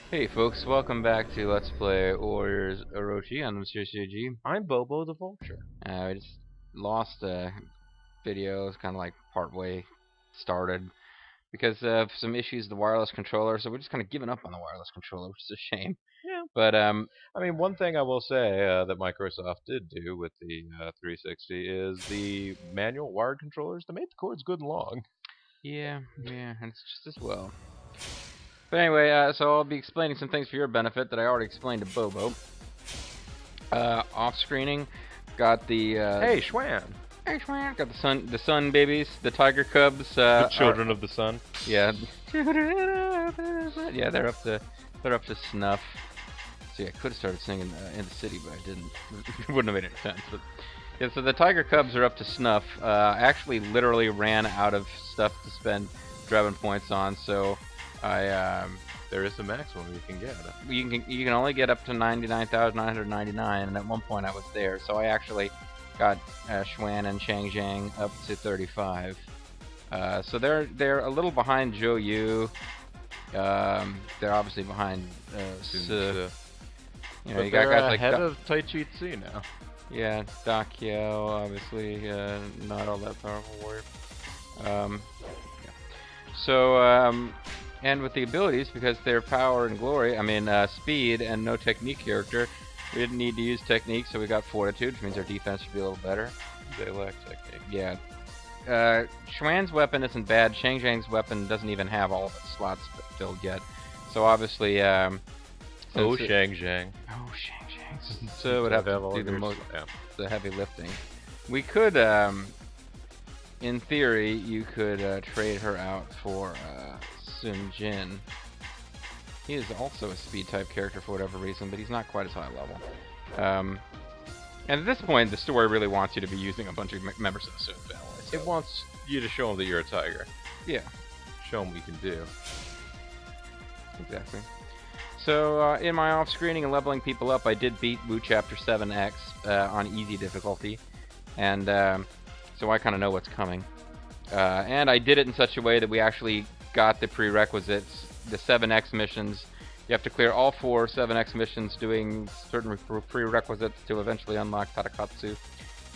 Hey folks, welcome back to Let's Play Warriors Orochi on Mr. CG. I'm Bobo the Vulture. I just lost a video, it's kind of like part way started because of some issues with the wireless controller, so we're just kind of giving up on the wireless controller, which is a shame. Yeah. But I mean, one thing I will say that Microsoft did do with the 360 is the manual wired controllers. They made the cords good and long. yeah, and it's just as well. But anyway, so I'll be explaining some things for your benefit that I already explained to Bobo. Off-screening, got the Hey, Schwan! Hey, Schwan! Got the sun babies, the tiger cubs. The children of the sun. Yeah, yeah, they're up to snuff. See, I could have started singing in the city, but I didn't. It wouldn't have made any sense. But yeah, so the tiger cubs are up to snuff. I actually literally ran out of stuff to spend Draven points on, so there is the maximum you can get. you can only get up to 99,999, and at one point I was there, so I actually got Xuan and Shang Zhang up to 35. So they're a little behind Zhou Yu. They're obviously behind But you got guys like ahead of Tai Chi Tzu now. yeah, Dakiao, obviously not all that powerful warrior. Yeah. So and with the abilities, because they're power and glory, I mean speed and no technique character, we didn't need to use technique, so we got fortitude, which means our defense should be a little better. They lack technique. Yeah. Xuan's weapon isn't bad. Shang Zhang's weapon doesn't even have all of its slots filled yet. So obviously, Oh, Shang Zhang. Oh, Shang Zhang. So it would have to do yeah. the heavy lifting. We could, in theory, you could trade her out for Sun Jin. He is also a speed type character for whatever reason, but he's not quite as high level. And at this point, the story really wants you to be using a bunch of members of the Sun family. So. It wants you to show them that you're a tiger. Yeah. Show them what you can do. Exactly. So, in my off-screening and leveling people up, I did beat Wu Chapter 7X on easy difficulty. And so I kind of know what's coming. And I did it in such a way that we actually got the prerequisites, the 7X missions. You have to clear all 4 7X missions doing certain prerequisites to eventually unlock Tadakatsu.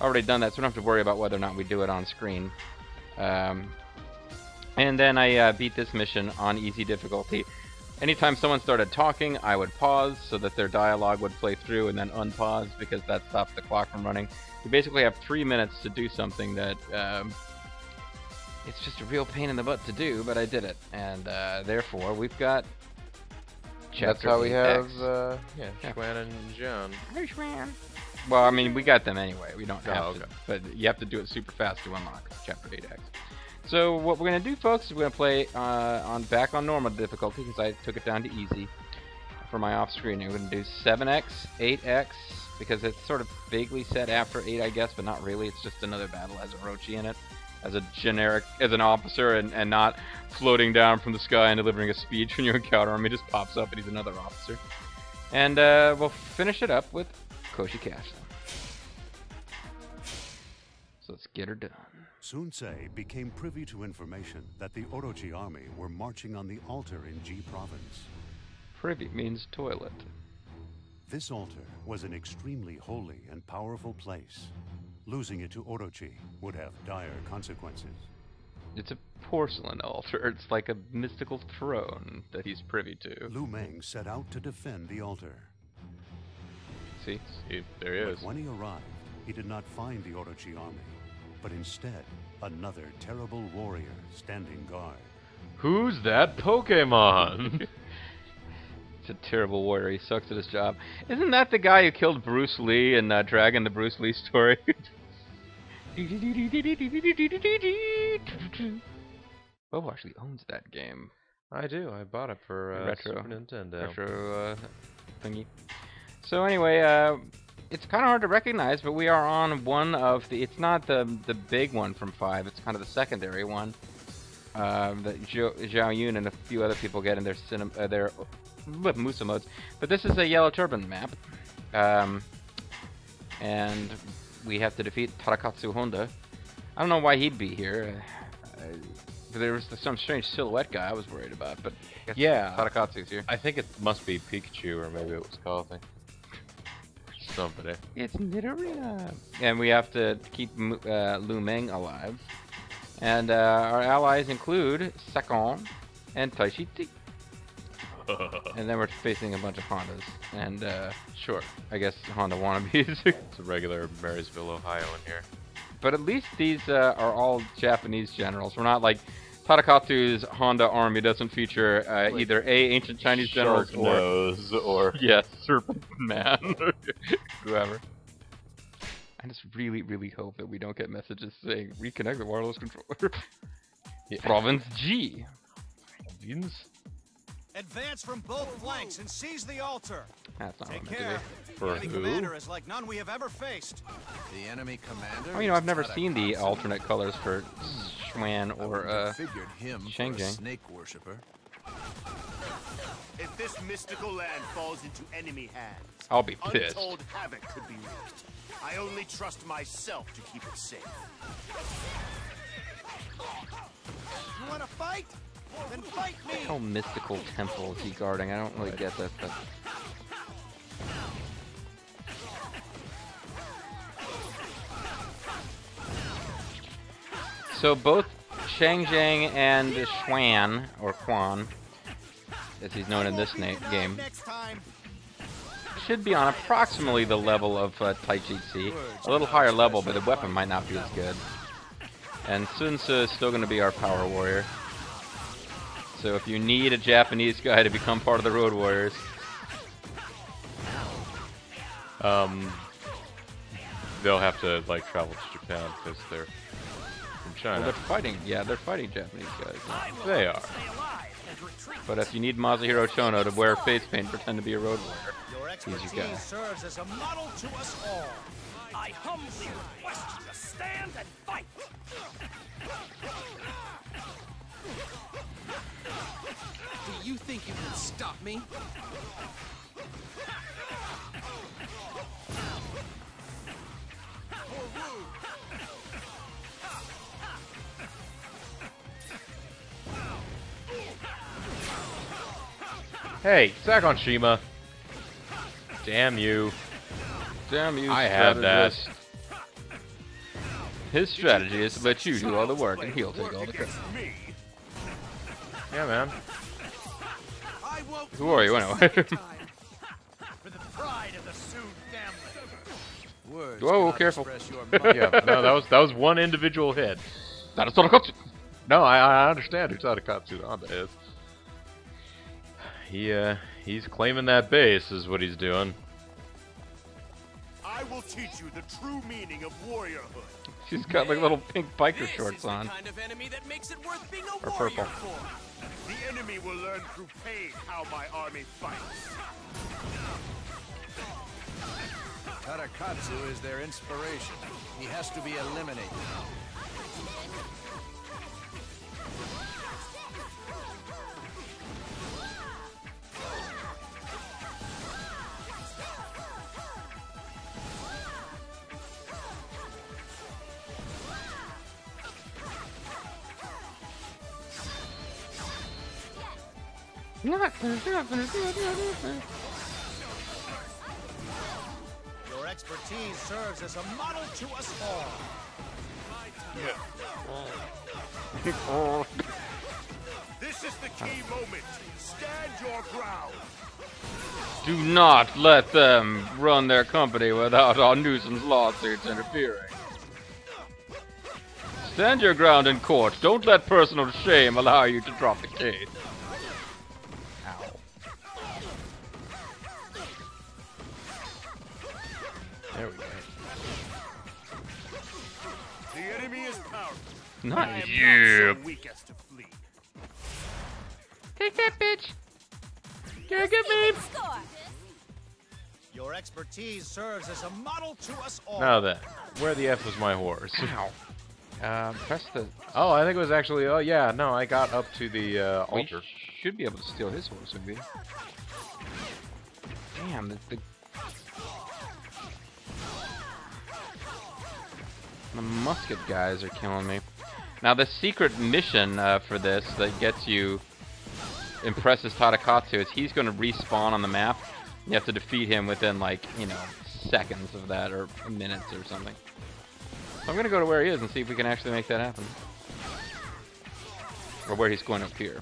Already done that, so we don't have to worry about whether or not we do it on screen. And then I beat this mission on easy difficulty. Anytime someone started talking, I would pause so that their dialogue would play through and then unpause because that stops the clock from running. You basically have 3 minutes to do something that it's just a real pain in the butt to do, but I did it. And therefore, we've got Chapter That's how we 8X. have, Schwan and John. Hey, Schwan. Well, I mean, we got them anyway. We don't have to, okay. but you have to do it super fast to unlock Chapter 8X. So what we're going to do, folks, is we're going to play back on normal difficulty because I took it down to easy for my off-screen. We're going to do 7X, 8X, because it's sort of vaguely set after 8, I guess, but not really. It's just another battle as Orochi in it, as a generic, as an officer, and not floating down from the sky and delivering a speech when you encounter him. He just pops up and he's another officer. And we'll finish it up with Koshi Cash. So let's get her done. Sun Ce became privy to information that the Orochi army were marching on the altar in Ji province. Privy means toilet. This altar was an extremely holy and powerful place. Losing it to Orochi would have dire consequences. It's a porcelain altar. It's like a mystical throne that he's privy to. Lu Meng set out to defend the altar. See? See, there he is. But when he arrived, he did not find the Orochi army, but instead another terrible warrior standing guard. Who's that Pokemon? It's a terrible warrior. He sucks at his job. Isn't that the guy who killed Bruce Lee in Dragon, the Bruce Lee story? Bobo actually owns that game. I do. I bought it for Retro. Super Nintendo. Retro thingy. So anyway, it's kind of hard to recognize, but we are on one of the... It's not the big one from 5. It's kind of the secondary one that Zhao Yun and a few other people get in their Musa modes. But this is a Yellow Turban map. And we have to defeat Tadakatsu Honda. I don't know why he'd be here. There was some strange silhouette guy I was worried about, but Yeah. Tadakatsu's here. I think it must be Pikachu, or maybe it was Coffee. Somebody. It's Nidorina! And we have to keep Lu Meng alive. And our allies include Sakon and Taichiti. And then we're facing a bunch of Hondas. And Sure. I guess Honda wannabes. It's a regular Marysville, Ohio in here. But at least these are all Japanese generals. We're not like Tadakatsu's Honda army doesn't feature either ancient Chinese generals or yes, Serpent Man, whoever. I just really, really hope that we don't get messages saying reconnect the wireless controller. Province G. Advance from both flanks and seize the altar. That's not Take what I meant care. to For The enemy who? commander is like none we have ever faced. The enemy commander. do. You know, I've never seen the alternate colors for Xuan or figured him for a Shengjing. snake worshipper. If this mystical land falls into enemy hands, I'll be pissed. untold havoc could be wreaked. I only trust myself to keep it safe. You want to fight? Then fight me. How mystical temple is he guarding? I don't really get this, but so both Shengjing and Xuan, or Quan, as he's known in this game, Next time. should be on approximately the level of Taichitsi. A little higher level, but the weapon might not be as good. And Sun Tzu is still going to be our power warrior. So if you need a Japanese guy to become part of the Road Warriors, They'll have to like travel to Japan because they're from well, China. they're fighting. Yeah, they're fighting Japanese guys. Now. They are. But if you need Masahiro Chono to wear face paint, pretend to be a Road Warrior. Your He's your expertise guy. serves as a model to us all. I humbly request you to stand and fight. Do you think you can stop me? Hey, Sakon Shima. Damn you. Damn you, I had that. strategist. His strategy is to let you do all the work, and he'll take all the credit. Me? Yeah, man. I won't Who are you, anyway? for the pride of the Sioux family. Words Whoa, cannot careful. express your Yeah, no, that was one individual hit. That is Tadakatsu! No, I understand who Tadakatsu Honda is. He's claiming that base is what he's doing. I will teach you the true meaning of warriorhood. She's got like little pink biker This shorts is the on. kind of enemy that makes it worth being a Or warrior purple. for. The enemy will learn through pain how my army fights. Tadakatsu is their inspiration. He has to be eliminated. Your expertise serves as a model to us all. This is the key moment. Stand your ground. Do not let them run their company without our nuisance lawsuits interfering. Stand your ground in court. Don't let personal shame allow you to drop the case. Ow. There we go. The enemy is powerful. I Nice. am not so weak as to flee. Take that, bitch. Get me. Your expertise serves as a model to us all. Now then, where the F was my horse? Ow. Press the. Oh, I think it was actually. Oh, yeah. No, I got up to the We altar. should be able to steal his horse, maybe. Damn, the musket guys are killing me. Now the secret mission for this that gets you impresses Tadakatsu is he's going to respawn on the map. You have to defeat him within like, you know, seconds of that or minutes or something. So I'm going to go to where he is and see if we can actually make that happen. Or where he's going to appear.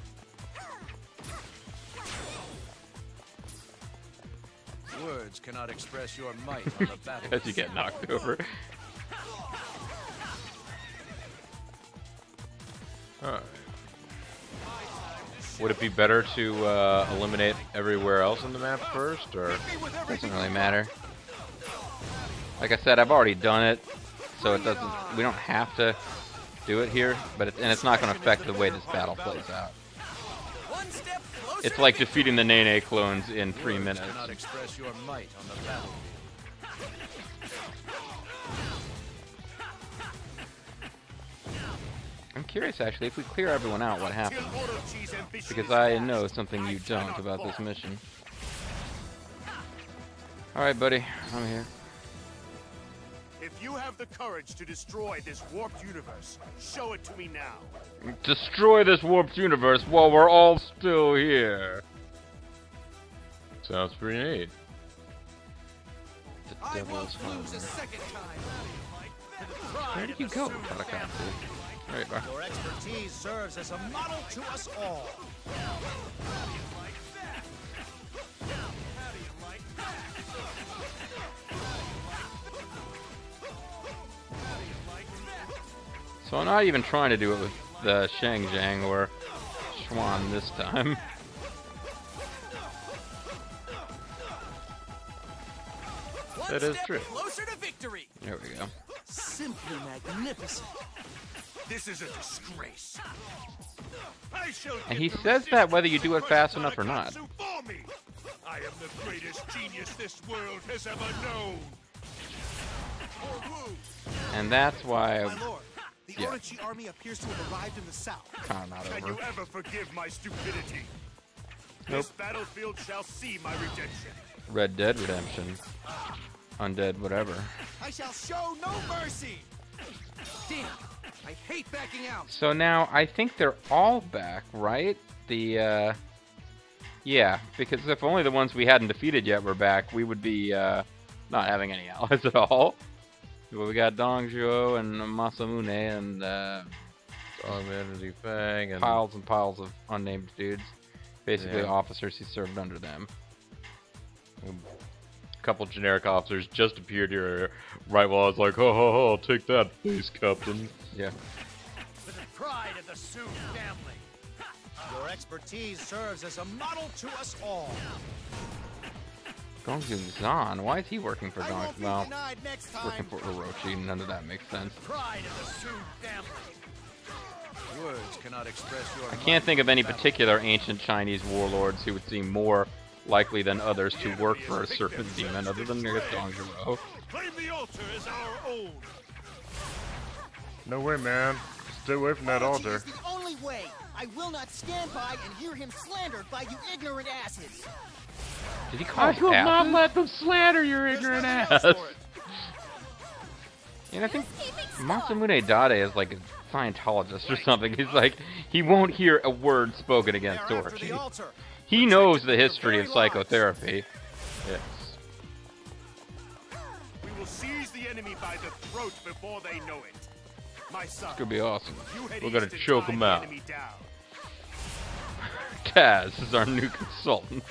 Words cannot express your might on the battle. As you get knocked over. Alright. Would it be better to eliminate everywhere else in the map first, or? Doesn't really matter. Like I said, I've already done it, so it doesn't. We don't have to do it here, but it's not going to affect the way this battle plays out. It's like defeating the Nene clones in 3 minutes. Cannot express your might on the battlefield. I'm curious, actually, if we clear everyone out, what happens? Because I know something you don't about this mission. Alright, buddy. I'm here. If you have the courage to destroy this warped universe, show it to me now. Destroy this warped universe while we're all still here. Sounds pretty neat. The devil's home. Where did you go, Tadakatsu? Right, bro. Your expertise serves as a model to us all. So I'm not even trying to do it with the Shang Zhang or Xuan this time. That is true. Closer to victory. There we go. Simply magnificent. This is a disgrace. I shall And give he the says that whether you resistance do it the fast first enough or not. Tadakatsu for me. I am the greatest genius this world has ever known. And that's why My lord, the Yeah. Orochi army appears to have arrived in the south. I'm not Can over. you ever forgive my stupidity? Nope. This battlefield shall see my redemption. Red Dead Redemption. Undead, whatever. I shall show no mercy. Damn. I hate backing out. So now I think they're all back, right? The yeah, because if only the ones we hadn't defeated yet were back, we would be not having any allies at all. Well, we got Dongzhuo and Masamune and Vanity Fang and piles and piles of unnamed dudes. Basically Yeah. officers he served under them. a couple generic officers just appeared here right while I was like, ho ho ho, take that, base captain. Yeah. For the pride of the Sioux family. Your expertise serves as a model to us all. Gongzu Zan, why is he working for I Gong? won't be Well, denied next working time. for Orochi, none of that makes sense. Pride of the Sioux family. Words cannot express your I can't think of any particular ancient Chinese warlords who would seem more likely than others to work for a serpent demon other than I guess Dongzhuo. Claim the altar as our own. No way, man. Stay away from that Orochi altar. is the only way. I will not stand by and hear him slandered by you ignorant asses. Did he call us asses? let them slander your ignorant ass. And I think Masamune Dade is like a Scientologist or something. He's like, he won't hear a word spoken against They're after the Orochi. altar. He knows the history of psychotherapy. Yes. We will seize the enemy by the throat before they know it. My son, Could be awesome. you head We're gonna east and choke drive 'em the out. enemy down. Kaz is our new consultant.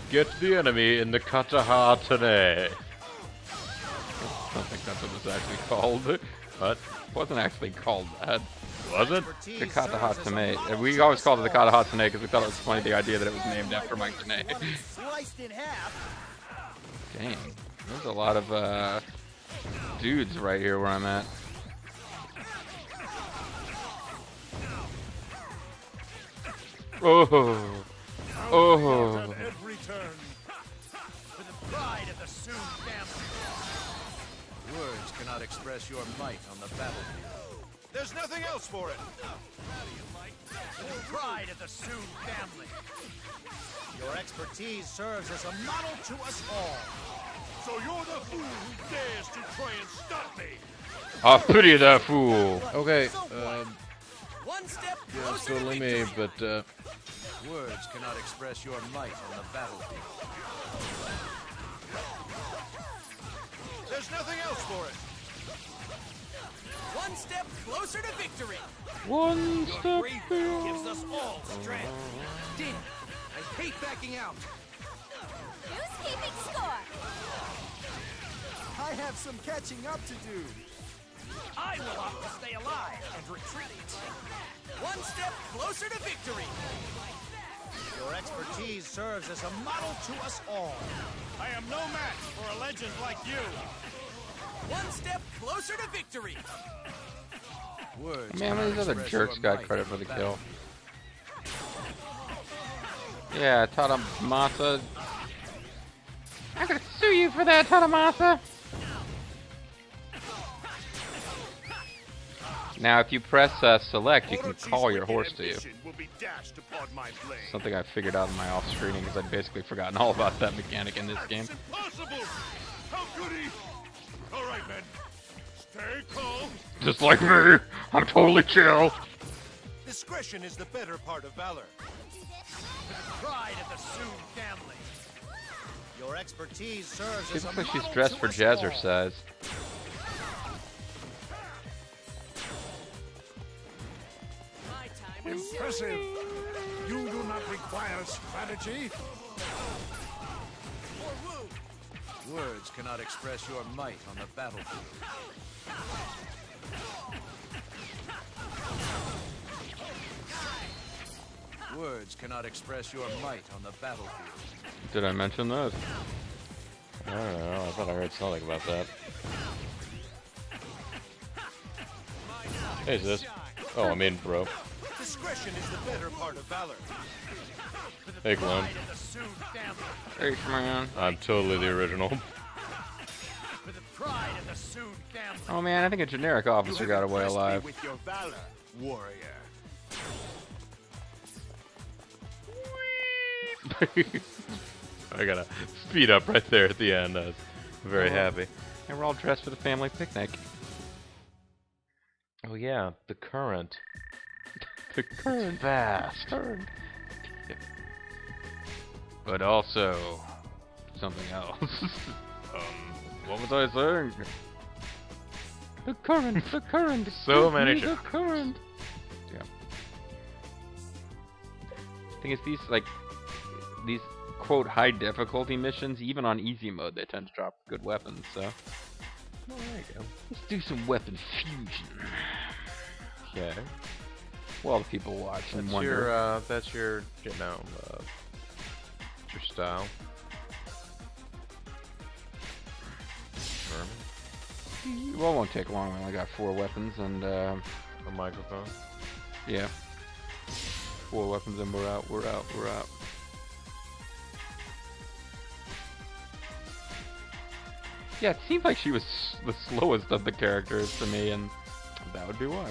Get the enemy in the Kataha today. I don't think that's what it's actually called. What? It wasn't actually called that. Was it? The Katahatsune. We always called it the Katahatsune because we thought it was funny, the idea that it was named after Mike Janae. Sliced in half. Dang. There's a lot of dudes right here where I'm at. Oh. Oh. At every turn. For the pride of the Sioux family. Words cannot express your might on the battlefield. There's nothing else for it. For the pride of the Sioux family. Your expertise serves as a model to us all. So you're the fool who dares to try and stop me. I pity that fool. Okay, One step yeah, it's closer to totally me, victory. but, Words cannot express your might on the battlefield. There's nothing else for it. One step closer to victory. One Your step. bravery gives us all strength. Damn, I hate backing out. Who's keeping score? I have some catching up to do. I will opt to stay alive and retreat. One step closer to victory. Your expertise serves as a model to us all. I am no match for a legend like you. One step closer to victory. Words Man, cannot these other express jerks your got might credit on for the battlefield. kill. Yeah, Tadamasa. I'm gonna sue you for that, Tadamasa. Now, if you press select, you can Orochi's call your wicked horse to you. ambition will be dashed upon my blade. Something I figured out in my off-screening because I'd basically forgotten all about that mechanic in this game. It's impossible! How could he? All right, men. Stay calm. Just like me, I'm totally chill. Discretion is the better part of valor. Pride of the Soon family. Your expertise serves She as a looks like model she's dressed to for us jazzercise. My time will show. Impressive. You do not require strategy. More wound. Words cannot express your might on the battlefield. Words cannot express your might on the battlefield. Did I mention that? I don't know, I thought I heard something about that. Hey, sis. Oh, I mean, bro. all. Discretion is the better part of valor. Hey, Glenn. Pride of the Soon family. Hey, man. I'm totally the original. For the pride of the Soon family. Oh man, I think a generic officer got away impressed me alive. with your valor, warrior. I gotta speed up right there at the end. I was very happy. And we're all dressed for the family picnic. Oh yeah, the current. The current. Fast. Current. But also something else. What was I saying? The current, the current. So give many me the shows. current. Yeah. Thing is, these quote high difficulty missions, even on easy mode, they tend to drop good weapons. So Well, there you go. let's do some weapon fusion. Okay. Well, the people watch and That's wonder. that's your, you know, your style. Sherman. Well, it won't take long. I only got 4 weapons, and A microphone. yeah, 4 weapons, and we're out. We're out. We're out. Yeah, it seemed like she was the slowest of the characters to me, and that would be why.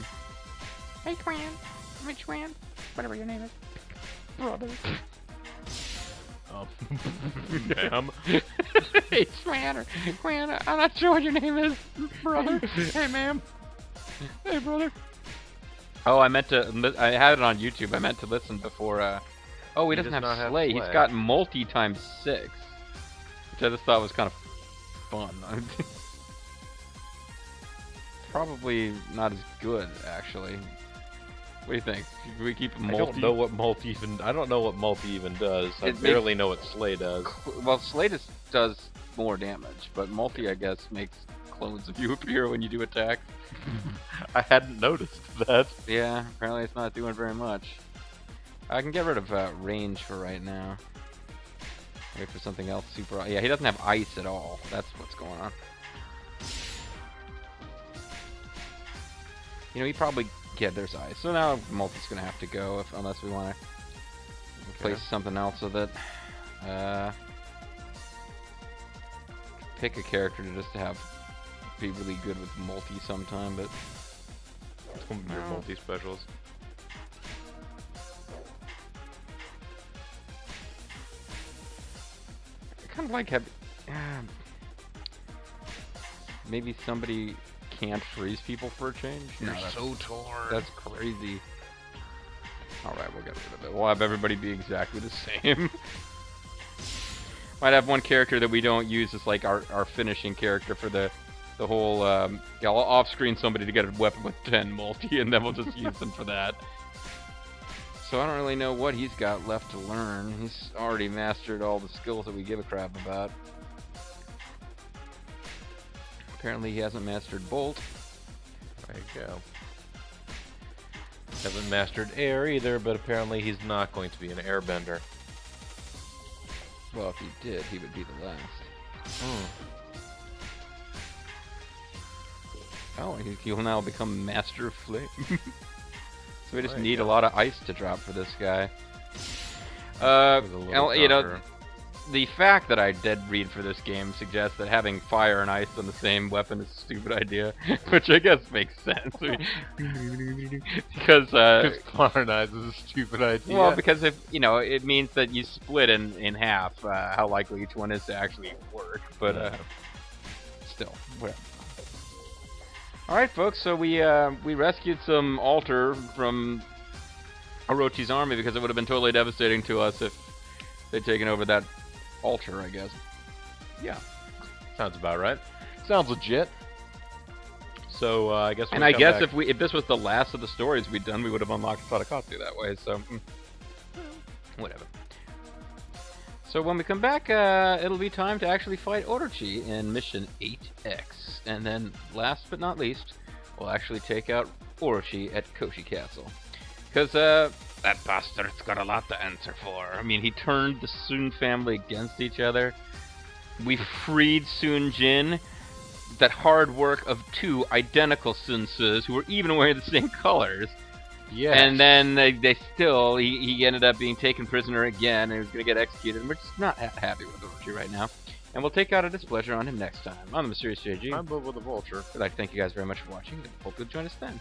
Hey, Quan. Rich Quan. Whatever your name is. Brother. Damn. Hey, Swan or Quan. I'm not sure what your name is, brother. Hey, ma'am. Hey, brother. Oh, I meant to. I had it on YouTube. I meant to listen before. Oh, he doesn't does not have have Slay. He's Slay. got multi times 6, which I just thought was kind of fun. Probably not as good, actually. What do you think? Should we keep multi? I don't know what multi even does. I It barely know what Slay does. Well, Slay just does more damage, but multi, I guess, makes clones of you appear when you do attack. I hadn't noticed that. Yeah, apparently it's not doing very much. I can get rid of range for right now. Wait for something else super. Yeah, he doesn't have ice at all. That's what's going on. You know, he probably. Yeah, there's ice. So now multi's gonna have to go unless we want to replace something else with it. Pick a character to just have be really good with multi sometime, but Your multi-specials. I kind of like having maybe somebody can't freeze people for a change? You're No, so torn. that's crazy. Alright, we'll get rid of it. We'll have everybody be exactly the same. Might have one character that we don't use as like our finishing character for the whole, yeah, I'll off-screen somebody to get a weapon with 10 multi, and then we'll just use them for that. So I don't really know what he's got left to learn. He's already mastered all the skills that we give a crap about. Apparently he hasn't mastered Bolt. There you go. Hasn't mastered air either, but apparently he's not going to be an airbender. Well, if he did, he would be the last. Oh, he'll now become Master of Flame. So we just need a lot of ice to drop for this guy. You know, the fact that I did read for this game suggests that having fire and ice on the same weapon is a stupid idea, which I guess makes sense. Because fire and ice is a stupid idea. Well, because if you know, it means that you split in half how likely each one is to actually work. But still, whatever. All right, folks. So we rescued some altar from Orochi's army because it would have been totally devastating to us if they'd taken over that altar, I guess. Yeah, sounds about right. Sounds legit. So I guess. And I guess if this was the last of the stories we'd done, we would have unlocked Tadakatsu that way. So whatever. So when we come back, it'll be time to actually fight Orochi in Mission 8X, and then last but not least, we'll actually take out Orochi at Koshi Castle, because that bastard's got a lot to answer for. I mean, he turned the Sun family against each other. We freed Sun Jin, that hard work of two identical Sun Tzus who were even wearing the same colors. Yes. And then he ended up being taken prisoner again, and he was going to get executed. And we're just not happy with Orochi right now. And we'll take out a displeasure on him next time. I'm the Mysterious JG. I'm Bobo the Vulture. I'd like to thank you guys very much for watching, and hope you'll join us then.